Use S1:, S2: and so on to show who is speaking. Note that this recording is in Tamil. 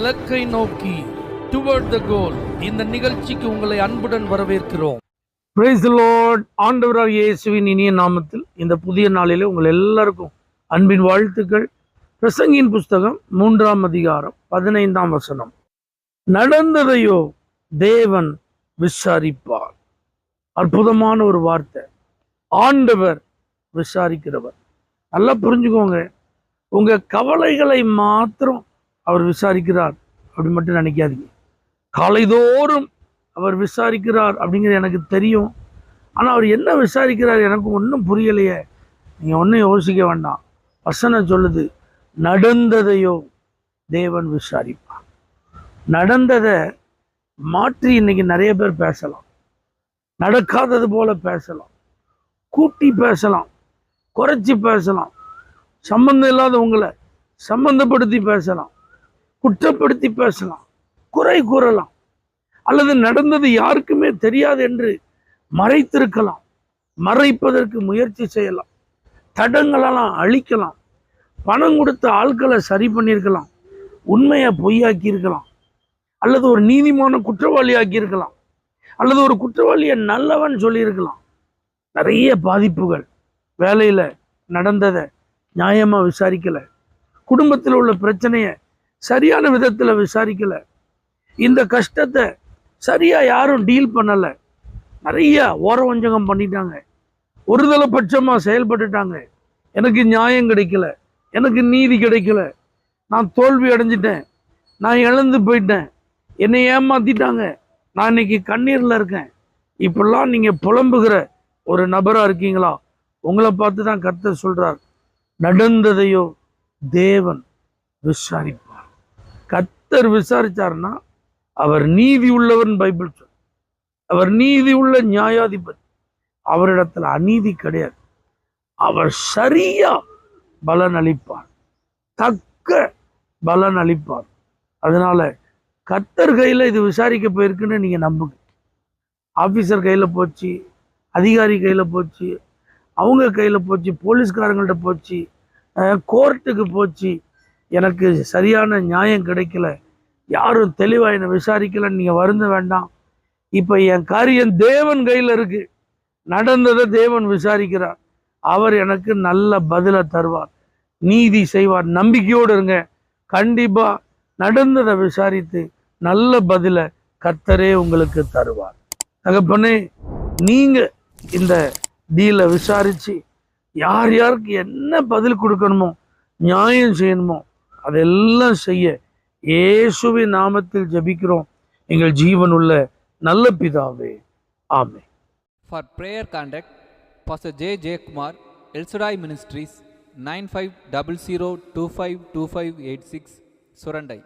S1: இலக்கை நோக்கி டுவர்ட் த கோல் இந்த நிகழ்ச்சிக்கு உங்களை அன்புடன் வரவேற்கிறோம்.
S2: Praise the Lord. ஆண்டவராகிய இயேசுவின் இனிய நாமத்தில் இந்த புதிய நாளிலே உங்கள் எல்லாருக்கும் அன்பின் வாழ்த்துக்கள். பிரசங்கியின் புஸ்தகம் 3ஆம் அதிகாரம் 15ஆம் வசனம். நடந்ததையோ தேவன் விசாரிப்பார். அற்புதமான ஒரு வார்த்தை. ஆண்டவர் விசாரிக்கிறவர். நல்லா புரிஞ்சுக்கோங்க. உங்க கவலைகளை மாத்திரம் அவர் விசாரிக்கிறார் அப்படி மட்டும் நினைக்காதீங்க. காலைதோறும் அவர் விசாரிக்கிறார் அப்படிங்கிறது எனக்கு தெரியும். ஆனால் அவர் என்ன விசாரிக்கிறார் எனக்கு ஒன்றும் புரியலையே. நீங்கள் ஒன்றும் யோசிக்க வேண்டாம். வசனம் சொல்லுது, நடந்ததையோ தேவன் விசாரிப்பார். நடந்ததை மாற்றி இன்னைக்கு நிறைய பேர் பேசலாம். நடக்காதது போல பேசலாம், கூட்டி பேசலாம், குறைச்சி பேசலாம், சம்பந்தம் இல்லாதவங்களை சம்பந்தப்படுத்தி பேசலாம், குற்றப்படுத்தி பேசலாம், குறை கூறலாம், அல்லது நடந்தது யாருக்குமே தெரியாது என்று மறைத்திருக்கலாம், மறைப்பதற்கு முயற்சி செய்யலாம், தடங்களெல்லாம் அழிக்கலாம், பணம் கொடுத்த ஆட்களை சரி பண்ணியிருக்கலாம், உண்மையை பொய்யாக்கி இருக்கலாம், அல்லது ஒரு நீதிமான குற்றவாளி ஆக்கியிருக்கலாம், அல்லது ஒரு குற்றவாளியை நல்லவன் சொல்லியிருக்கலாம். நிறைய பாதிப்புகள். வேலையில் நடந்ததை நியாயமாக விசாரிக்கலை, குடும்பத்தில் உள்ள பிரச்சனையை சரியான விதத்தில் விசாரிக்கலை, இந்த கஷ்டத்தை சரியாக யாரும் டீல் பண்ணலை, நிறைய ஓரவஞ்சகம் பண்ணிட்டாங்க, ஒருதலைபட்சமாக செயல்பட்டுட்டாங்க. எனக்கு நியாயம் கிடைக்கல, எனக்கு நீதி கிடைக்கல, நான் தோல்வி அடைஞ்சிட்டேன், நான் இழந்து போயிட்டேன், என்னை ஏமாத்திட்டாங்க, நான் இன்னைக்கு கண்ணீரில் இருக்கேன். இப்பெல்லாம் நீங்கள் புலம்புகிற ஒரு நபராக இருக்கீங்களா? உங்களை பார்த்து தான் கர்த்தர் சொல்கிறார், நடந்ததையோ தேவன் விசாரிப்பார். கர்த்தர் விசாரித்தார்னா அவர் நீதி உள்ளவன். பைபிள் சொல், அவர் நீதி உள்ள நியாயாதிபதி. அவரிடத்துல அநீதி கிடையாது. அவர் சரியா பலன் அளிப்பார், தக்க பலன் அளிப்பார். அதனால கர்த்தர் கையில் இது விசாரிக்க போயிருக்குன்னு நீங்கள் நம்புங்க. ஆஃபீஸர் கையில் போச்சு, அதிகாரி கையில் போச்சு, அவங்க கையில் போச்சு, போலீஸ்காரங்கள்ட்ட போச்சு, கோர்ட்டுக்கு போச்சு, எனக்கு சரியான நியாயம் கிடைக்கல, யாரும் தெளிவாக என்னை விசாரிக்கலைன்னு நீங்கள் வருந்த வேண்டாம். இப்போ என் காரியம் தேவன் கையில் இருக்கு. நடந்ததை தேவன் விசாரிக்கிறார். அவர் எனக்கு நல்ல பதிலை தருவார், நீதி செய்வார். நம்பிக்கையோடு இருங்க. கண்டிப்பாக நடந்ததை விசாரித்து நல்ல பதிலை கர்த்தரே உங்களுக்கு தருவார். தகப்பனே, நீங்கள் இந்த டீலை விசாரித்து யார் யாருக்கு என்ன பதில் கொடுக்கணுமோ, நியாயம் செய்யணுமோ, அதெல்லாம் செய்ய இயேசுவின் நாமத்தில் ஜெபிக்கிறோம் எங்கள் ஜீவனுள்ள நல்ல பிதாவே, ஆமென்.
S3: For prayer contact, Pastor J. J. Kumar, El Shaddai Ministries, 9500252586, Surandai.